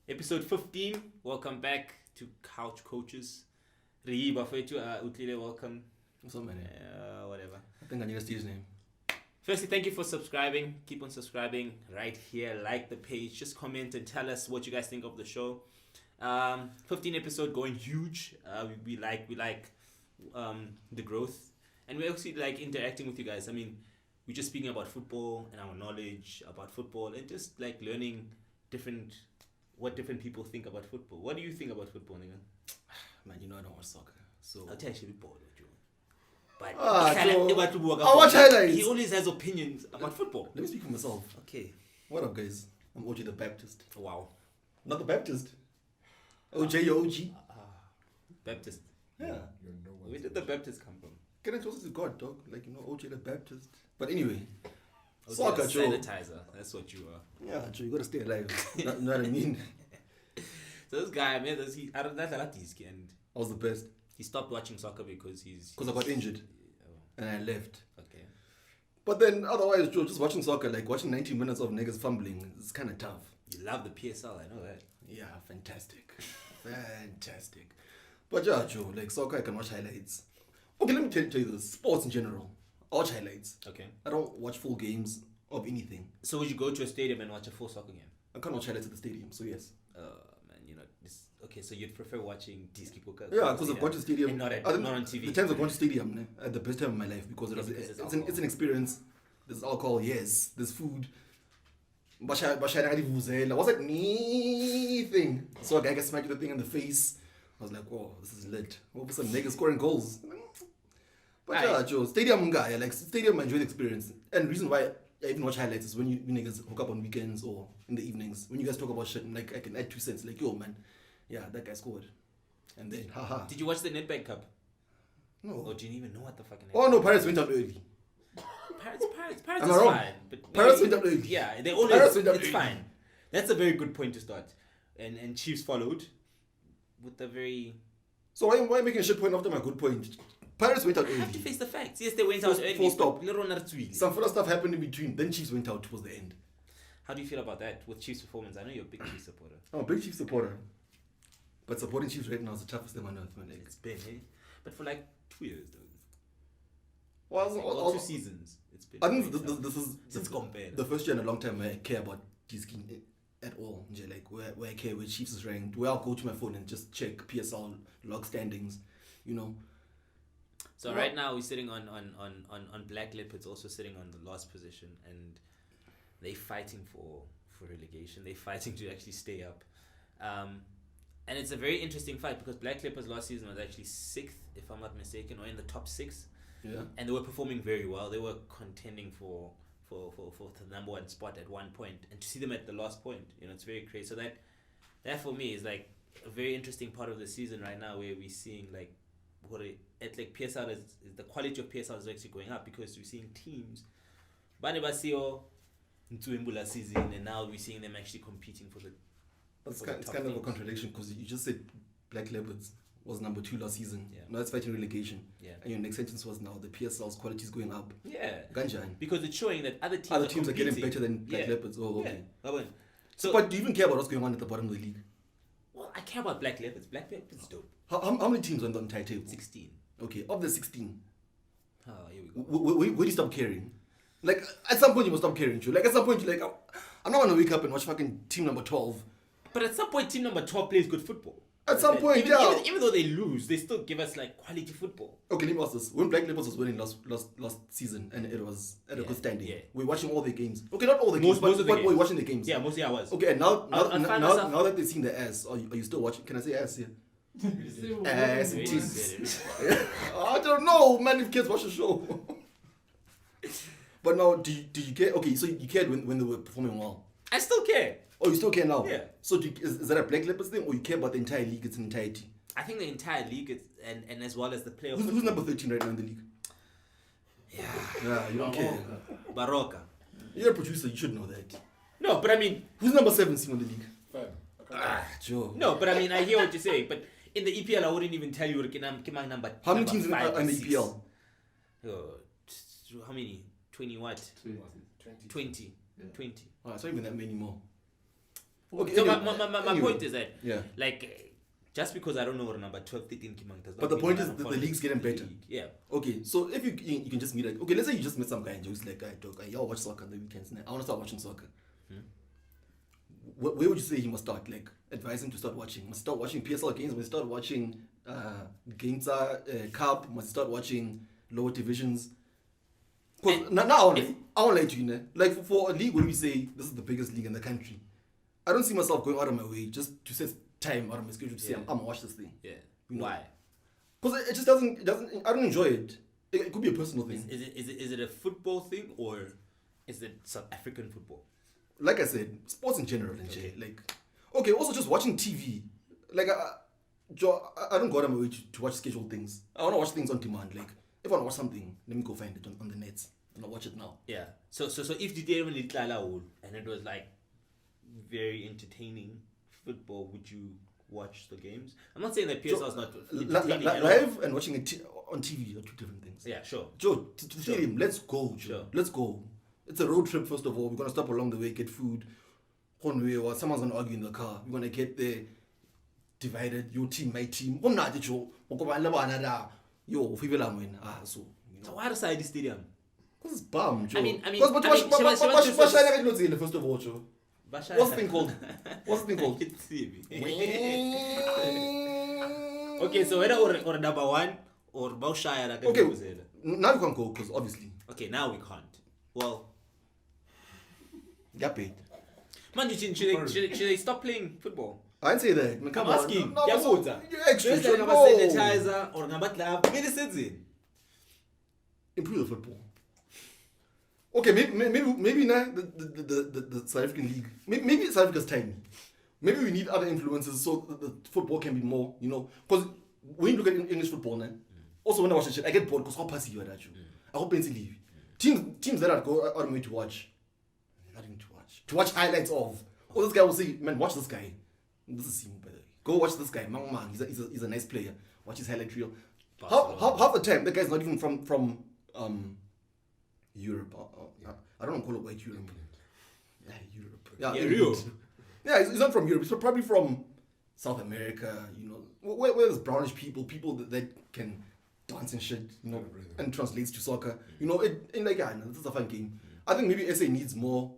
Episode 15. Welcome back to Couch Coaches. Otlile, welcome. What's up, man? Whatever. I think I need to steal his name. Firstly, thank you for subscribing. Keep on subscribing right here. Like the page. Just comment and tell us what you guys think of the show. 15 episode going huge. We like the growth, and we actually like interacting with you guys. I mean, we're just speaking about football and our knowledge about football, and just like learning what different people think about football. What do you think about football, nigga? Man, you know I don't watch soccer, so I'll tell you, bored with you. But I watch highlights. He always has opinions about football. Let me speak for myself. Okay. What up, guys? I'm OG the Baptist. Wow. Not the Baptist. OJ, your OG. Baptist. Yeah. Where did the Baptist come from? Getting closer to God, dog. Like, you know, OJ the Baptist. But anyway, Okay, soccer, Joe. sanitizer. That's what you are. Yeah, Joe, you gotta stay alive. You know what I mean? So this guy, man, and I was the best. he stopped watching soccer because Because I got injured. Oh, And I left. okay. But then, otherwise, Joe, just watching soccer, like watching 90 minutes of niggas fumbling, it's kind of tough. You love the PSL, I know that. Yeah, fantastic. Fantastic. But yeah, Joe, like soccer, I can watch highlights. Okay, let me tell you this. Sports in general. I watch highlights. Okay. I don't watch full games of anything. So would you go to a stadium and watch a full soccer game? I can't watch highlights at the stadium, so yes. Man, you know this. Okay, so you'd prefer watching Disney Poker? Yeah, because I've gone to stadium. And not on TV. The times I've gone to stadium at the best time of my life because it's an experience. There's alcohol, yes. There's food. What's that thing? So a guy gets smacked with the thing in the face. I was like, oh, this is lit. All of a sudden, niggas scoring goals. But yeah, Joe, stadium guy, like stadium, I enjoy the experience. And the reason why I even watch highlights is when you niggas hook up on weekends or in the evenings. When you guys talk about shit, and like I can add 2 cents, like, yo, man, yeah, that guy scored. And then, haha. Did you watch the Nedbank Cup? No. Or do you even know what the fucking? Oh no, Pirates went out early. Pirates Am I is wrong? fine. But Pirates went out early. Yeah, they always. Pirates went out It's early. fine. That's a very good point to start. And Chiefs followed with a very. So why am I making a shit point after my good point? Pirates went out I have to early. face the facts. Yes, they went out early. Full stop. But Some further stuff happened in between. Then Chiefs went out towards the end. how do you feel about that with Chiefs' performance? I know you're a big Chiefs supporter. I'm a big Chiefs supporter. But supporting Chiefs right now is the toughest thing on earth, man. Like, It's been, eh? But for like 2 years, though. well, 2 seasons. It's been. I think very tough. this is Since compare. the first year in a long time where I care about this game at all. Like where I care where Chiefs is ranked. Where I'll go to my phone and just check PSL log standings. You know. So right now we're sitting on Black Leopards, also sitting on the last position, and they're fighting for relegation. They're fighting to actually stay up, and it's a very interesting fight because Black Leopards last season was actually 6th, if I'm not mistaken, or in the top 6. Yeah. And they were performing very well. They were contending for the number 1 spot at one point, and to see them at the last point, you know, it's very crazy. So that for me is like a very interesting part of the season right now, where we're seeing like PSL is the quality of PSL is actually going up because we're seeing teams Bane Basio Ntuimbula season, and now we're seeing them actually competing for the. It's for the kind top of a things. contradiction because you just said Black Leopards was number 2 last season. Yeah. Now it's fighting relegation. Yeah. And your next sentence was now the PSL's quality is going up. Yeah. Ganjan. Because it's showing that other teams Other are getting competing. better than Black Yeah. Leopards. Oh, okay. Yeah. So, but do you even care about what's going on at the bottom of the league? Well, I care about Black Leopards. Black Leopards is dope. How many teams on the entire table? 16. Okay, of the 16, Oh, here we go. where do you stop caring? Like, at some point you must stop caring, too. Like, at some point you're like, I'm not going to wake up and watch fucking team number 12. But at some point, team number 12 plays good football. At some point, even though they lose, they still give us like quality football. Okay, let me ask this. When Black Leopards was winning last season and it was at a good standing, we're watching all their games. Okay, not all the games, most of the but games. we're watching the games. Yeah, mostly I was. Okay, and now myself- that they've seen the ass, are you still watching? Can I say ass here? Ass and Really tits. good. I don't know, man, if kids watch the show. But now, do you care? Okay, so you cared when they were performing well. I still care. Oh, you still care now? Yeah. So is that a Black Leopards thing, or you care about the entire league, its entirety? I think the entire league is, and as well as the playoff. Who's number 13 right now in the league? Yeah, you don't care. Baroka. You're a producer, you should know that. No, but I mean, Who's number 17 in the league? Fine. Joe. no, but I mean, I hear what you're saying. But in the EPL, I wouldn't even tell you my number. How many number teams 5 in or the 6. EPL? How many? 20 what? 20. 20. Yeah. 20. Oh, it's not even that many more. Okay, So anyway, my anyway. point is that, Yeah. like, just because I don't know what number 12, 13 Kimang does not But the mean point that is I don't that the follow league's getting the better. league. Yeah. Okay, so if you can just meet like, okay, let's say you just met some guy and jokes like, yo, watch soccer on the weekends. I want to start watching soccer. Where would you say he must start? Like, advise him to start watching. Must he start watching PSL games? Must he start watching games, Cup? Must he start watching lower divisions? Because now I won't lie to you, né? Like for a league where we say this is the biggest league in the country, I don't see myself going out of my way just to set time out of my schedule to say I'm gonna watch this thing. Yeah. You know? Why? Because it just doesn't. I don't enjoy it. It could be a personal thing. Is it a football thing or is it South African football? Like I said, sports in general, and Okay. like, okay, also just watching TV. Like, I don't go out of my way to watch scheduled things. I want to watch things on demand. Like, if I want to watch something, let me go find it on the net and I'll watch it now. Yeah. So if the day when Otlile and it was like very entertaining football, would you watch the games? I'm not saying that PSL is not entertaining at all. Live and watching it on TV are two different things. Yeah, sure. Joe, to the stadium, let's go, Joe. Sure. Let's go. It's a road trip, first of all. We're going to stop along the way, get food. Or someone's going to argue in the car. We're going to get there, divided, your team, my team. I'm not Joe. Yo, so, you So know. why decide the stadium? Because it's bum, Joe. I mean, first of all, Joe. What's What's the thing called? What's the thing called? Okay, so whether or number one or Baushaya. Okay, now you can't go because obviously. Okay, now we can't. Well, Get paid. man, should they stop playing football? I didn't say that. Man, I'm come on. asking. No, Yabuza. you're extra. Just like Joe, I'm a no. sanitizer or I'm a medicine. Improve the football. Okay, maybe now the South African league. Maybe South Africa's tiny. Maybe we need other influences so the football can be more, you know. Because when you look at English football now, also when I watch that shit, I get bored because how passive you are that you. I hope Benzi leave. Teams that I go out of my way to watch. Not even to watch. To watch highlights of. Oh, this guy will say, man, watch this guy. This is Simu, by the way. Go watch this guy. Man, he's a nice player. Watch his highlight reel. Half the time, the guy's not even from Europe. I don't want to call it white Europe. Yeah, Europe. Yeah, England. Rio. Yeah, he's not from Europe. He's probably from South America, you know, where there's brownish people that can dance and shit, you know, and translates to soccer. You know, this is a fun game. I think maybe SA needs more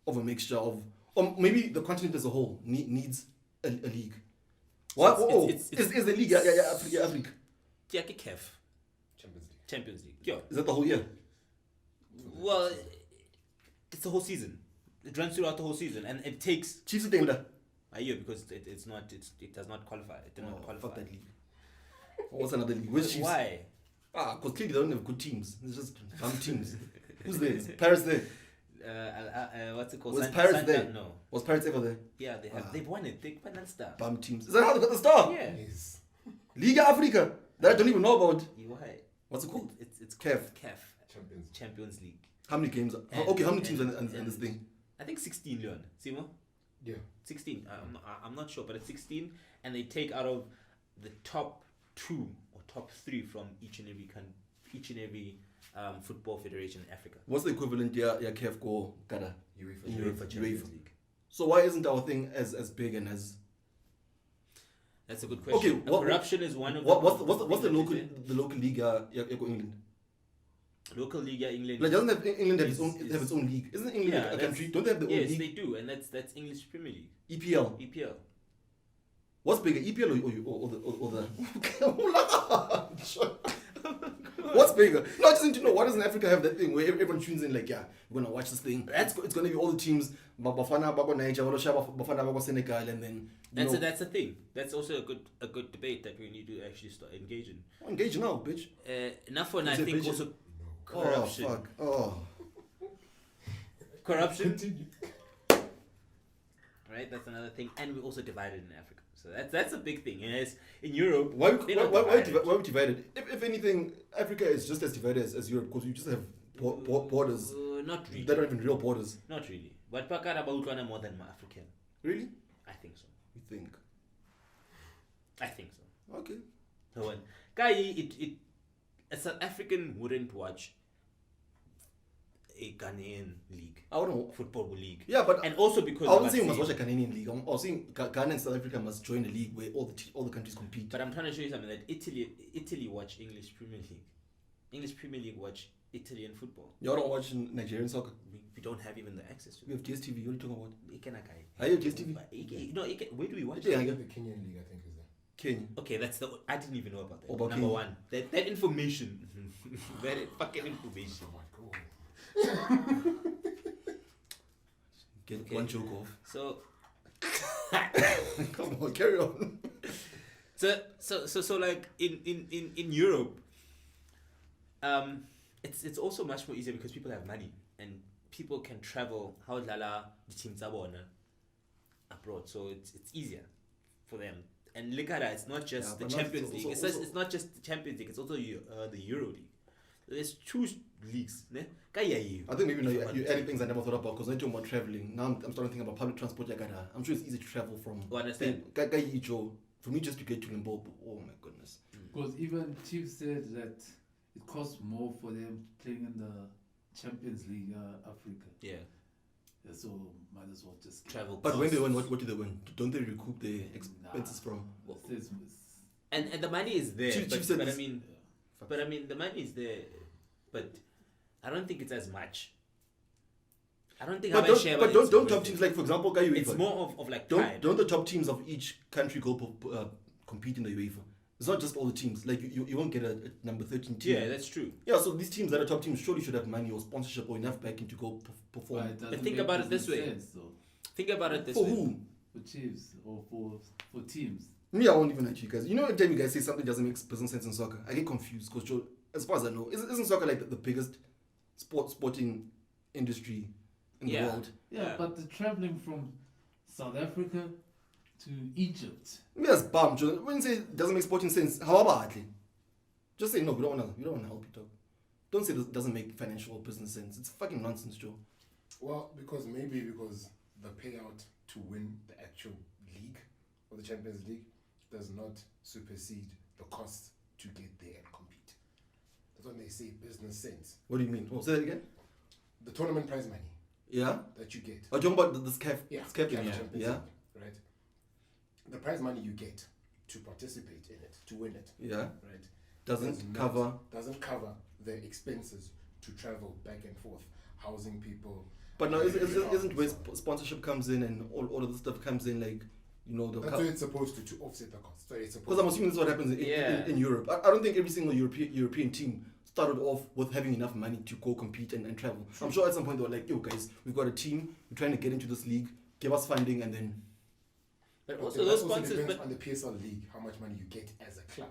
of a mixture of, or maybe the continent as a whole needs a league. What? Is the league? Yeah, Africa. Yeah, CAF Champions League. Yo. Is that the whole year? Well, it's the whole season. It runs throughout the whole season, and it takes Chiefs think that. a year because it does not qualify. It did not qualify. Fuck that league. What's another league? Where's Chiefs? Why? Because clearly they don't have good teams. It's just bum teams. Who's there? Is Paris there? What's it called? Was Paris there? No. Was Paris ever there? Yeah, they have. They've won it. They won that stuff. Bum teams. Is that how they got the star? Yeah. Yes. Liga Africa. That I don't even know about. Why? What's it called? It's CAF. Champions League. How many games? And- Okay, how many teams and- in this thing? I think 16, Leon. Simo? Yeah. 16. I'm not sure, but it's 16, and they take out of the top 2 or top 3 from each and every football federation in Africa. What's the equivalent? Yeah, CAF go Qatar. UEFA Champions League. So why isn't our thing as big and as? That's a good question. Okay, Corruption is one of what's the things local that the local league? England. local league England. Like doesn't have England have is- its own league? Isn't England Yeah, a that's- country? Don't they have their own Yes, league? they do, and that's English Premier League, EPL. EPL. What's bigger, EPL or the? What's bigger? No, I just need to know. Why doesn't Africa have that thing where everyone tunes in? Like, yeah, we're gonna watch this thing. It's gonna be all the teams. Bafana, Bako Niger, Bafana, Bako Senegal, and then That's a thing. That's also a good debate that we need to actually start engaging. engage now, bitch. Enough for now. I Is it think bitches? also Oh corruption. fuck. Oh. Corruption, Continue. right? That's another thing, and we're also divided in Africa. So that's a big thing. Yes, in Europe, Why they're not we divided. divided? If anything, Africa is just as divided as Europe because you just have borders Not really. that aren't even real borders. Not really. But Pakara Bautwana more than African. Really? I think so. You think? I think so. Okay. So when Kai, a South African wouldn't watch a Ghanaian league, I wouldn't. football league. Yeah, but And also because I wouldn't say of you that must watch a Canadian league. I was saying Ghana and South Africa must join a league where all the countries compete. But I'm trying to show you something that Italy watch English Premier League. English Premier League watch Italian football. You don't watch Nigerian soccer. We don't have even the access to We have DSTV. What are you talking about? it. Are you DSTV? No, where do we watch Yeah, it? yeah. The Kenyan league, I think, is there. Kenya. Okay, that's the. I didn't even know about that. About Number Kenya. one, that information, that fucking information. Oh my god. Get Okay. one joke off. So, Come on, carry on. so like in Europe, it's also much more easier because people have money and people can travel. How lala the teams are abroad, so it's easier for them. And look at that, it's not just Yeah, the but not- Champions also- League. also- It's not just the Champions League. It's also the Euro League. There's two leagues. Ne? Kaya you. I think maybe you're adding things I never thought about because when you're talking about traveling, now I'm starting to think about public transport. I'm sure it's easy to travel from. Oh, I understand. For me, just to get to Limpopo, oh my goodness. Because even Chiefs said that it costs more for them playing in the Champions League Africa. Yeah. Yeah, so might as well just Travel. But when costs. they win, what do they win? Don't they recoup the expenses from? And the money is there, Chief but said I this- mean, the money is there, but I don't think it's as much. I don't think. But how don't, much share but money don't, it's don't worth top it. teams like, for example, It's UEFA. more of like pride. Don't the top teams of each country go compete in the UEFA? It's not just all the teams. Like you won't get a number 13 team. Yeah, that's true. Yeah, so these teams that are top teams surely should have money or sponsorship or enough backing to go perform. But think about it this way. Think about it this For way. who? For Chiefs or for teams. Me, I won't even at you guys. You know, every time you guys say something doesn't make business sense in soccer, I get confused because, as far as I know, isn't soccer like the biggest sporting industry in the world? Yeah, but the traveling from South Africa to Egypt. Me as bum, Joe. When you say it doesn't make sporting sense, how about it? Just say no. We don't want to help you, dog. Don't say this doesn't make financial or business sense. It's fucking nonsense, Joe. Well, because the payout to win the actual league or the Champions League does not supersede the cost to get there and compete. That's when they say business sense. What do you mean? Oh, say that again. The tournament prize money Yeah. that you get. Are you talking about this CAF? Yeah, CAF thing? CAF Yeah. Champions Yeah. League, right? The prize money you get to participate in it, to win it, Yeah. right? Doesn't not- cover. Doesn't cover the expenses to travel back and forth, housing people. But now isn't where sponsorship comes in and all of this stuff comes in, like, you know, the That's what it's supposed to offset the cost. So it's supposed because I'm assuming this is what happens in Europe. I don't think every single European team started off with having enough money to go compete and travel. I'm sure at some point they were like, yo guys, we've got a team, we're trying to get into this league, give us funding, and then But Okay, also that those also sponsors. depends But on the PSL league, how much money you get as a club.